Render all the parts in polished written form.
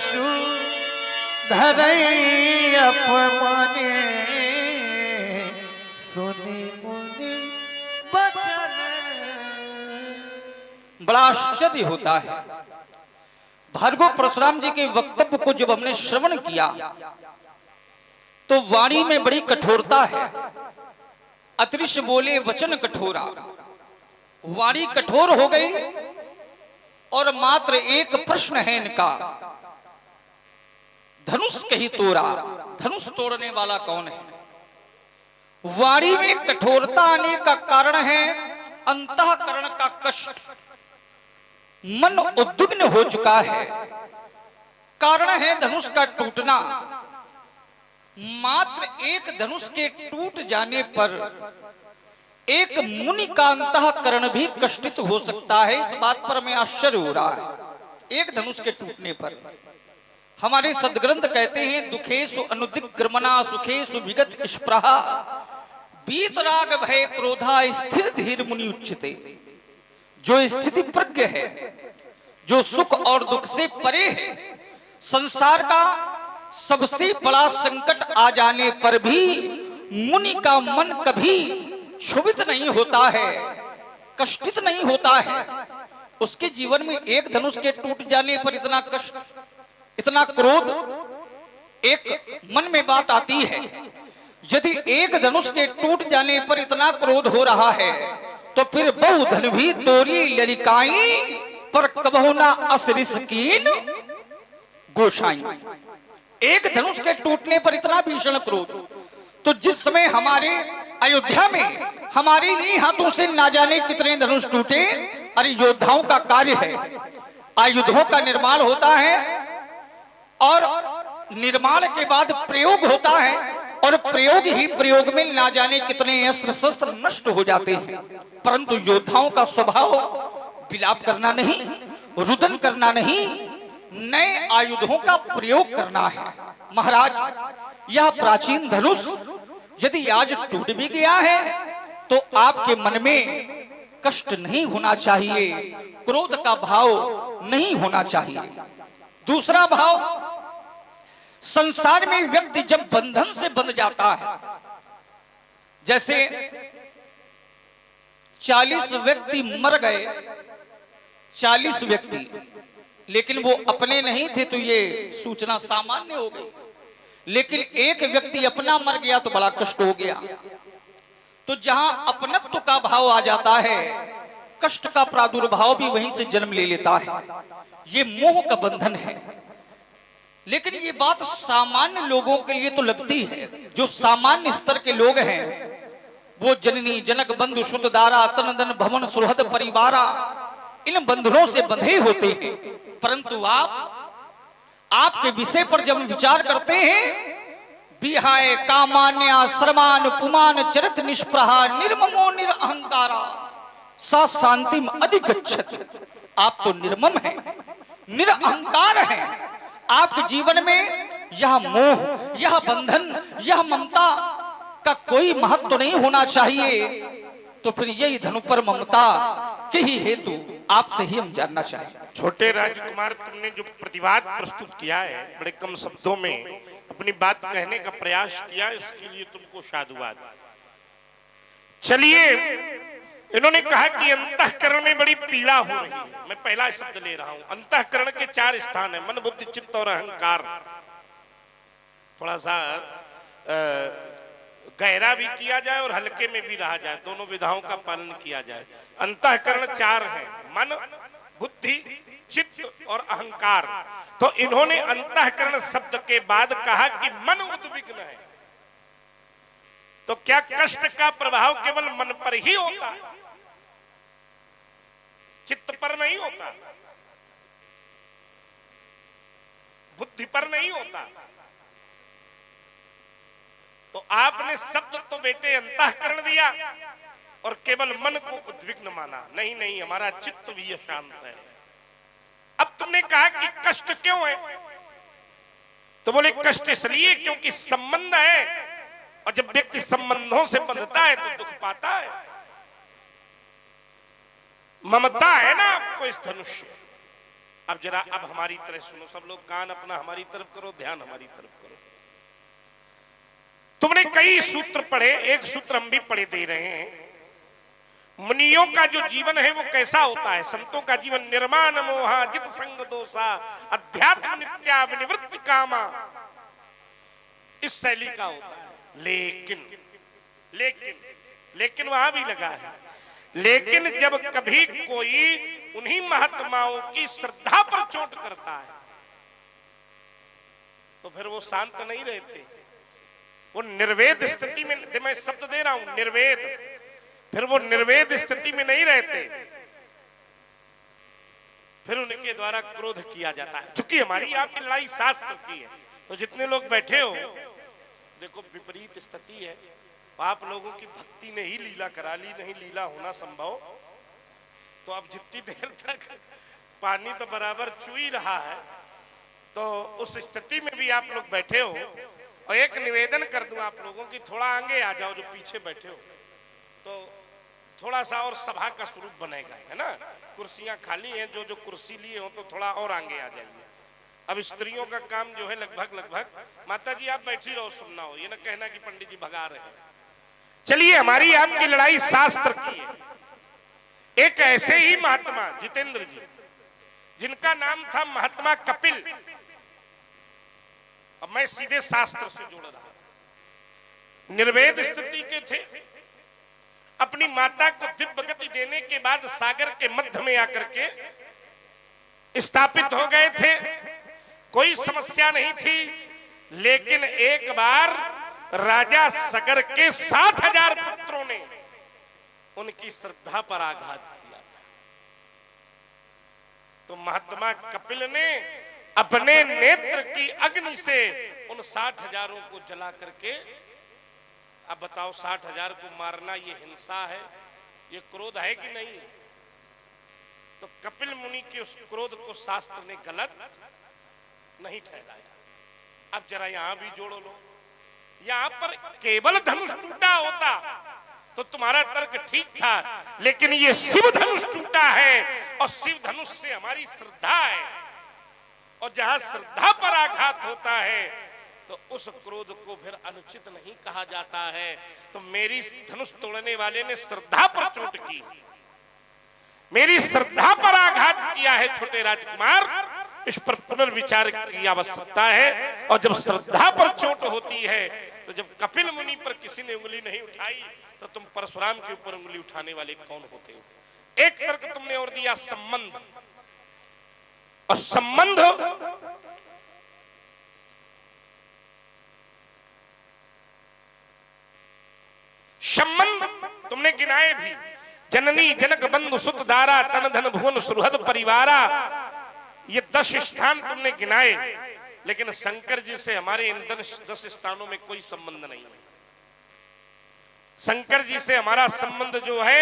कछु धरई अपमाने सुनी मुनि बचन। बड़ा आश्चर्य होता है। भार्गव परशुराम जी के वक्तव्य को जब हमने श्रवण किया तो वाणी में बड़ी कठोरता है। अतृष बोले वचन कठोरा, वाणी कठोर हो गई। और मात्र एक प्रश्न है इनका, धनुष कहीं तोड़ा, धनुष तोड़ने वाला कौन है? वाणी में कठोरता आने का कारण है अंतःकरण का कष्ट। मन उद्विग्न हो चुका है, कारण है धनुष का टूटना। मात्र एक धनुष के टूट जाने पर एक मुनि का अंतःकरण भी कष्टित हो सकता है। इस बात पर हमें आश्चर्य हो रहा है। एक धनुष के टूटने पर हमारे सदग्रंथ कहते हैं, दुखेषु अनुदिग्रमना सुखेषु विगत स्पृहा वीतराग भय क्रोधा स्थिर धीर मुनि उच्चते। जो स्थिति प्रज्ञ है, जो सुख और दुख से परे है, संसार का सबसे बड़ा संकट आ जाने पर भी मुनि का मन कभी क्षुभित नहीं होता है, कष्टित नहीं होता है। उसके जीवन में एक धनुष के टूट जाने पर इतना कष्ट, इतना क्रोध, एक मन में बात आती है। यदि एक धनुष के टूट जाने पर इतना क्रोध हो रहा है तो फिर बहु धन भी तोरी ललिकाई पर कबहु ना असरिस कीन गोसाई। एक धनुष के टूटने पर इतना भीषण क्रोध, तो जिस समय हमारे अयोध्या में हमारे ही हाथों से ना जाने कितने धनुष टूटे। अरे योद्धाओं का कार्य है, आयुधों का निर्माण होता है और निर्माण के बाद प्रयोग होता है, और प्रयोग ही प्रयोग में ना जाने कितने अस्त्र शस्त्र नष्ट हो जाते हैं। परंतु योद्धाओं का स्वभाव विलाप करना नहीं, रुदन करना नहीं, नए आयुधों का प्रयोग करना है। महाराज, यह प्राचीन धनुष यदि आज टूट भी गया है तो आपके मन में कष्ट नहीं होना चाहिए, क्रोध का भाव नहीं होना चाहिए। दूसरा भाव, संसार में व्यक्ति जब बंधन से बंध जाता है, जैसे 40 व्यक्ति मर गए, 40 व्यक्ति, लेकिन वो अपने नहीं थे तो ये सूचना सामान्य हो गई। लेकिन एक व्यक्ति अपना मर गया तो बड़ा कष्ट हो गया। तो जहां अपनत्व का भाव आ जाता है, कष्ट का प्रादुर्भाव भी वहीं से जन्म ले लेता है। ये मोह का बंधन है। लेकिन ये बात सामान्य लोगों के लिए तो लगती है। जो सामान्य स्तर के लोग हैं वो जननी जनक बंधु सुत दारा तन धन भवन सुहृद परिवारा, इन बंधनों से बंधे होते हैं। परंतु आपके विषय पर जब विचार करते हैं, बिहाय कामान्या श्रमान पुमान चरित निष्प्रहा निर्ममो निरअहंकारा सा शांतिम अधिगच्छति। आप तो निर्मम हैं, निरअहंकार हैं। आपके जीवन में यह मोह, यह बंधन, यह ममता का कोई महत्व तो नहीं होना चाहिए। तो फिर यही धनु पर ममता के ही हेतु आपसे ही हम जानना चाहेंगे। छोटे राजकुमार, तुमने जो प्रतिवाद प्रस्तुत किया है, बड़े कम शब्दों में अपनी बात कहने का प्रयास किया, इसके लिए तुमको साधुवाद। चलिए, इन्होंने कहा कि अंतःकरण में बड़ी पीड़ा हो रही है। मैं पहला शब्द ले रहा हूं। अंतःकरण के 4 स्थान है, मन बुद्धि चित्त और अहंकार। थोड़ा सा गहरा भी किया जाए और हल्के में भी रहा जाए, दोनों विधाओं का पालन किया जाए। अंतःकरण 4 है, मन बुद्धि चित्त और अहंकार। तो इन्होंने अंतःकरण शब्द के बाद कहा कि मन उद्विग्न है। तो क्या कष्ट का प्रभाव केवल मन पर ही होता है, चित्त पर नहीं होता, बुद्धि पर नहीं होता? तो आपने शब्द तो बेटे अंतःकरण दिया और केवल मन को उद्विग्न माना। नहीं नहीं, हमारा चित्त भी अशांत है। अब तुमने कहा कि कष्ट क्यों है, तो बोले कष्ट इसलिए क्योंकि संबंध है, और जब व्यक्ति संबंधों से बंधता है तो दुख पाता है। ममता है ना आपको इस धनुष, अब जरा अब हमारी तरफ सुनो, सब लोग कान अपना हमारी तरफ करो, ध्यान हमारी तरफ करो। तुमने कई सूत्र पढ़े, एक सूत्र हम भी पढ़े दे रहे हैं। मुनियों का जो जीवन है वो कैसा होता है? संतों का जीवन निर्माण मोहा जित संग दोषा अध्यात्म नित्या विनिवृत्ति कामा, इस शैली का होता है। लेकिन लेकिन लेकिन वहां भी लगा है, लेकिन जब कभी कोई उन्हीं महात्माओं की श्रद्धा पर चोट करता है तो फिर वो शांत नहीं रहते, वो निर्वेद स्थिति में, मैं शब्द दे रहा हूं निर्वेद, फिर वो निर्वेद स्थिति में नहीं रहते, फिर उनके द्वारा क्रोध किया जाता है। चूंकि हमारी आपकी लड़ाई शास्त्र की है, तो जितने लोग बैठे हो देखो विपरीत स्थिति है, आप लोगों की भक्ति ने ही लीला करा ली, नहीं लीला होना संभव। तो अब जितनी देर तक पानी तो बराबर चू ही रहा है, तो उस स्थिति में भी आप लोग बैठे हो। और एक निवेदन कर दूं आप लोगों की, थोड़ा आगे आ जाओ, जो पीछे बैठे हो तो थोड़ा सा और सभा का स्वरूप बनेगा, है ना। कुर्सियां खाली हैं, जो जो कुर्सी लिए हो तो थोड़ा और आगे आ जाइए। अब स्त्रियों का काम जो है लगभग माता जी आप बैठी रहो, सुनना हो, ये ना कहना कि पंडित जी भगा रहे हैं। चलिए, हमारी आपकी लड़ाई शास्त्र की है। एक ऐसे ही महात्मा जितेंद्र जी, जिनका नाम था महात्मा कपिल। अब मैं सीधे शास्त्र से जोड़ रहा, निर्वेद स्थिति के थे, अपनी माता को दिव्य गति देने के बाद सागर के मध्य में आकर के स्थापित हो गए थे, कोई समस्या नहीं थी। लेकिन एक बार राजा सगर के 60,000 पुत्रों ने उनकी श्रद्धा पर आघात किया था। तो महात्मा कपिल ने अपने नेत्र की अग्नि से उन 60,000 को जला करके, अब बताओ 60,000 को मारना ये हिंसा है, ये क्रोध है कि नहीं? तो कपिल मुनि के उस क्रोध को शास्त्र ने गलत नहीं ठहराया। अब जरा यहां भी जोड़ो लो, यहां पर केवल धनुष टूटा होता तो तुम्हारा तर्क ठीक था, लेकिन ये शिव धनुष टूटा है और शिव धनुष से हमारी श्रद्धा है, और जहां श्रद्धा पर आघात होता है तो उस क्रोध को फिर अनुचित नहीं कहा जाता है। तो मेरी धनुष तोड़ने वाले ने श्रद्धा पर चोट की, मेरी श्रद्धा पर आघात किया है छोटे राजकुमार, इस पर पुनर्विचार की आवश्यकता है। और जब श्रद्धा पर चोट होती है, तो जब कपिल मुनि पर किसी ने उंगली नहीं उठाई, तो तुम परशुराम के ऊपर उंगली उठाने वाले कौन होते हो? एक तर्क तुमने और दिया संबंध, और संबंध तुमने गिनाए भी, जननी जनक बंधु सुत दारा तन धन भुवन सुहृद परिवारा, ये 10 स्थान तुमने गिनाए, लेकिन शंकर जी से हमारे इन 10 स्थानों में कोई संबंध नहीं है। शंकर जी से हमारा संबंध जो है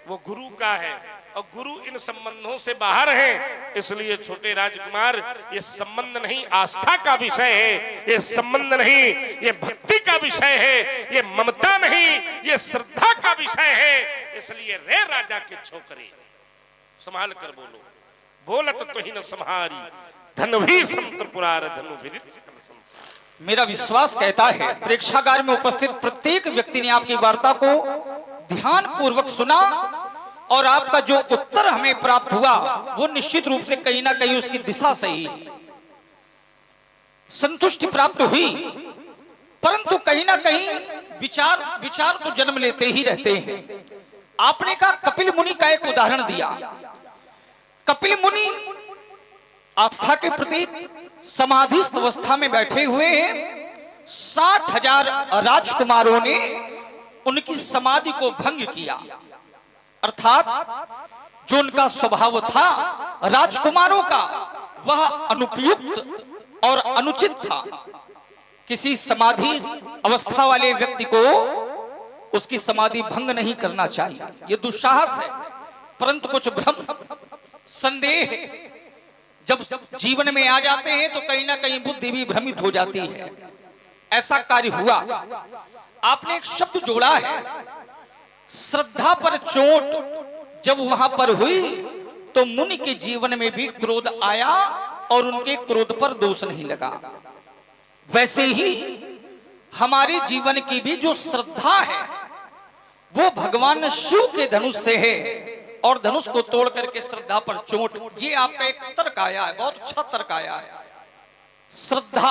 वो गुरु का है, और गुरु इन संबंधों से बाहर है। इसलिए छोटे राजकुमार, ये संबंध नहीं आस्था का विषय है, ये संबंध नहीं ये भक्ति का विषय है, ये ममता नहीं ये श्रद्धा का विषय है। इसलिए रे राजा के छोकरे, संभाल कर बोलो, बोलत तो ही न संहारी, धन भी संतपुरार धनु विदित सकल संसार। मेरा विश्वास कहता है प्रेक्षागार में उपस्थित प्रत्येक व्यक्ति ने आपकी वार्ता को ध्यान पूर्वक सुना, और आपका जो उत्तर हमें प्राप्त हुआ वो निश्चित रूप से कहीं ना कहीं उसकी दिशा से ही संतुष्टि प्राप्त हुई। परंतु कहीं ना कहीं विचार तो जन्म लेते ही रहते हैं। आपने कहा कपिल मुनि का एक उदाहरण दिया। कपिल मुनि आस्था के प्रति समाधिस्थ अवस्था में बैठे हुए हैं, 60,000 राजकुमारों ने उनकी समाधि को भंग किया, अर्थात जो उनका स्वभाव था राजकुमारों का वह अनुपयुक्त और अनुचित था। किसी समाधि अवस्था वाले व्यक्ति को उसकी समाधि भंग नहीं करना चाहिए, यह दुस्साहस है। परंतु कुछ भ्रम संदेह जब जीवन में आ जाते हैं तो कहीं ना कहीं बुद्धि भी भ्रमित हो जाती है। ऐसा कार्य हुआ। आपने एक शब्द जोड़ा है, श्रद्धा पर चोट जब वहां पर हुई तो मुनि के जीवन में भी क्रोध आया और उनके क्रोध पर दोष नहीं लगा। वैसे ही हमारे जीवन की भी जो श्रद्धा है वो भगवान शिव के धनुष से है, और धनुष को तोड़ करके श्रद्धा पर चोट। ये आपका एक तर्क आया है, बहुत अच्छा तर्क आया है। श्रद्धा,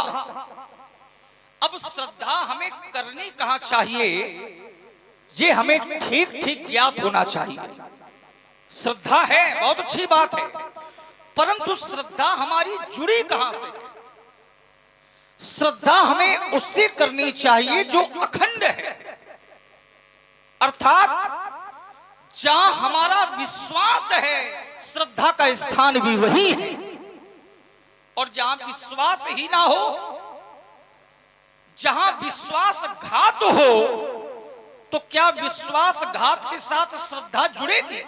अब श्रद्धा हमें करनी कहां चाहिए, ये हमें ठीक ठीक ज्ञात होना चाहिए। श्रद्धा है, बहुत अच्छी बात है, परंतु श्रद्धा हमारी जुड़ी कहां से है? श्रद्धा हमें उससे करनी चाहिए जो अखंड है, अर्थात जहां हमारा विश्वास है श्रद्धा का स्थान भी वही है। और जहां विश्वास ही ना हो, जहां विश्वासघात हो, तो क्या विश्वासघात के साथ श्रद्धा जुड़ेगी?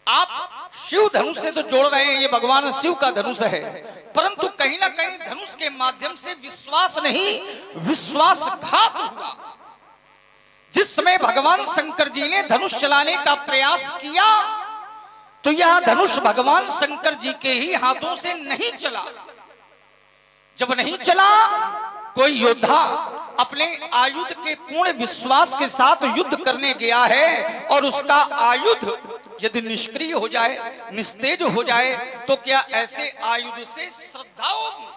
आप शिव धनुष से तो जोड़ रहे हैं, ये भगवान शिव का धनुष है, परंतु कहीं ना कहीं धनुष के माध्यम से विश्वास नहीं, विश्वासघात हुआ। जिस समय भगवान शंकर जी ने धनुष चलाने का प्रयास किया, तो यह धनुष भगवान शंकर जी के ही हाथों से नहीं चला। जब नहीं चला, कोई योद्धा अपने आयुध के पूर्ण विश्वास के साथ युद्ध करने गया है, और उसका आयुध यदि निष्क्रिय हो जाए, निस्तेज हो जाए, तो क्या ऐसे आयुध से श्रद्धा होगी?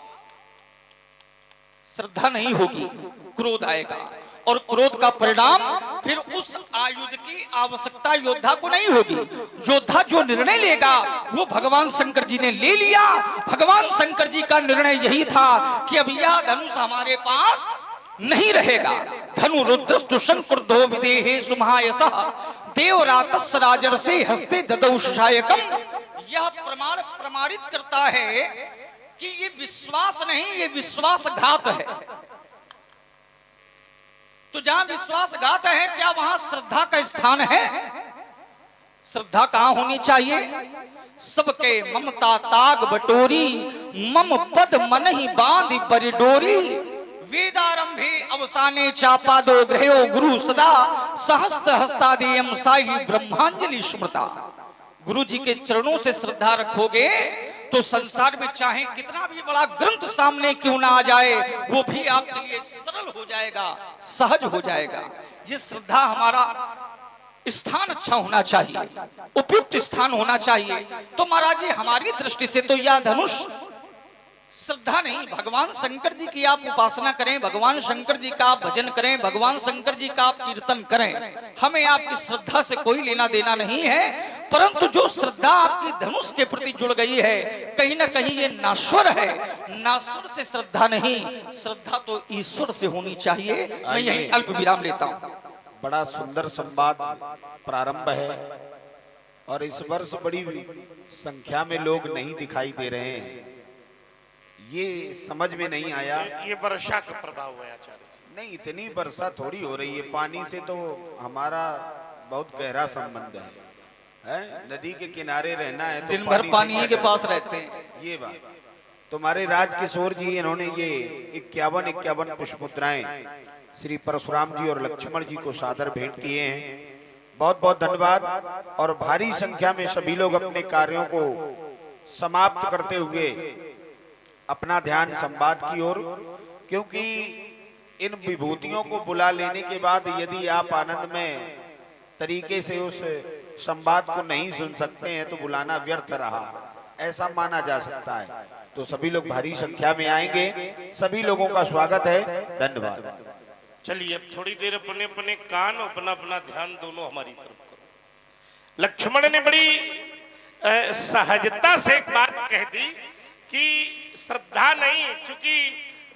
श्रद्धा नहीं होगी, क्रोध आएगा, और क्रोध का परिणाम फिर उस आयुध की आवश्यकता योद्धा को नहीं होगी। योद्धा जो निर्णय लेगा वो भगवान शंकर जी ने ले लिया। भगवान शंकर जी का निर्णय यही था कि अब यह धनुष हमारे पास नहीं रहेगा। धनु रुद्रस्तु शंकुर्धो विदेहे सुमहायसः देवरातस्य राजर्षि हस्ते ददौ शायकम। यह प्रमाण प्रमाणित करता है कि ये विश्वास नहीं, ये विश्वासघात है। तो जहां विश्वासघात है, क्या वहां श्रद्धा का स्थान है? श्रद्धा कहां होनी चाहिए? सबके ममता ताग बटोरी, मम पद मन ही बांध बरिडोरी। वेदारंभे अवसाने चापादो ग्रहो गुरु सदा सहस्त हस्तादेयम साहि ब्रह्मांजलि स्मृता। गुरु जी के चरणों से श्रद्धा रखोगे तो संसार में चाहे कितना भी बड़ा ग्रंथ सामने क्यों ना आ जाए, वो भी आपके लिए सरल हो जाएगा, सहज हो जाएगा। ये श्रद्धा हमारा स्थान अच्छा होना चाहिए, उपयुक्त स्थान होना चाहिए। तो महाराज जी, हमारी दृष्टि से तो यह धनुष श्रद्धा नहीं, भगवान शंकर जी की आप उपासना करें, भगवान शंकर जी का आप भजन करें, भगवान शंकर जी का आप कीर्तन करें, हमें आपकी श्रद्धा से कोई लेना देना नहीं है। परंतु जो श्रद्धा आपकी धनुष के प्रति जुड़ गई है, कहीं ना कहीं ये नाश्वर है। नाश्वर से श्रद्धा नहीं, श्रद्धा तो ईश्वर से होनी चाहिए। मैं यही अल्प विराम लेता हूँ। बड़ा सुंदर संवाद प्रारंभ है, और इस वर्ष बड़ी संख्या में लोग नहीं दिखाई दे रहे हैं। ये समझ में नहीं आया। ये वर्षा का प्रभाव है आचार्य जी। नहीं, इतनी वर्षा थोड़ी हो रही है। पानी से तो हमारा बहुत गहरा संबंध है? नदी के किनारे रहना है तो दिन भर पानी के पास रहते हैं। ये बात तो हमारे राजकिशोर जी, इन्होंने ये 51 पुष्पमुद्राएं श्री परशुराम जी और लक्ष्मण जी को सादर भेंट किए हैं। बहुत बहुत धन्यवाद। और भारी संख्या में सभी लोग अपने कार्यों को समाप्त करते हुए अपना ध्यान संवाद की ओर, क्योंकि इन विभूतियों को बुला लेने के बाद यदि आप आनंद में तरीके से उस संवाद को नहीं सुन सकते हैं तो बुलाना व्यर्थ रहा, ऐसा माना जा सकता है। तो सभी लोग भारी संख्या में आएंगे, सभी लोगों का स्वागत है। धन्यवाद। चलिए, अब थोड़ी देर अपने अपने कान, अपना अपना ध्यान दोनों हमारी तरफ करो। लक्ष्मण ने बड़ी सहजता से एक बात कह दी कि श्रद्धा नहीं, चूंकि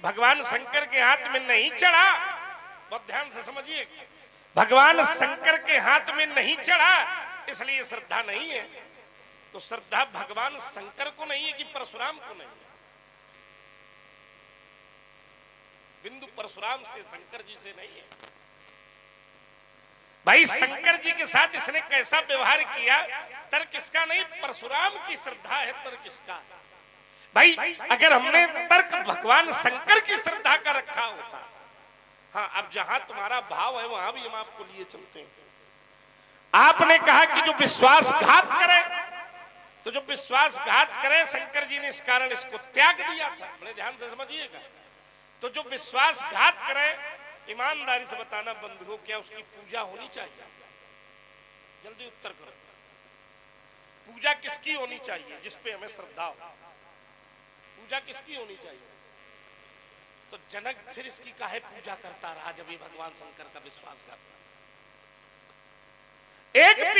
भगवान शंकर के हाथ में नहीं चढ़ा। बहुत ध्यान से समझिए, भगवान शंकर के हाथ में नहीं चढ़ा, इसलिए श्रद्धा नहीं है। तो श्रद्धा भगवान शंकर को नहीं है कि परशुराम को नहीं है। बिंदु परशुराम से, शंकर जी से नहीं है। भाई शंकर जी के साथ इसने कैसा व्यवहार किया, तर्क इसका नहीं, परशुराम की श्रद्धा है तर्क इसका। भाई अगर हमने तर्क भगवान शंकर की श्रद्धा का रखा होता, हाँ, अब जहां तुम्हारा भाव है वहां भी हम आपको लिए चलते हैं। आपने कहा कि जो विश्वासघात करे तो जो विश्वासघात करे, शंकर जी ने इस कारण इसको त्याग दिया था। बड़े ध्यान से समझिएगा। तो जो विश्वासघात करे, ईमानदारी से बताना बंधुओं, क्या उसकी पूजा होनी चाहिए? जल्दी उत्तर करो। पूजा किसकी होनी चाहिए? जिसपे हमें श्रद्धा हो। पूजा किसकी होनी चाहिए? तो जनक फिर इसकी काहे पूजा करता रहा जब ये भगवान शंकर का विश्वासघात था? एक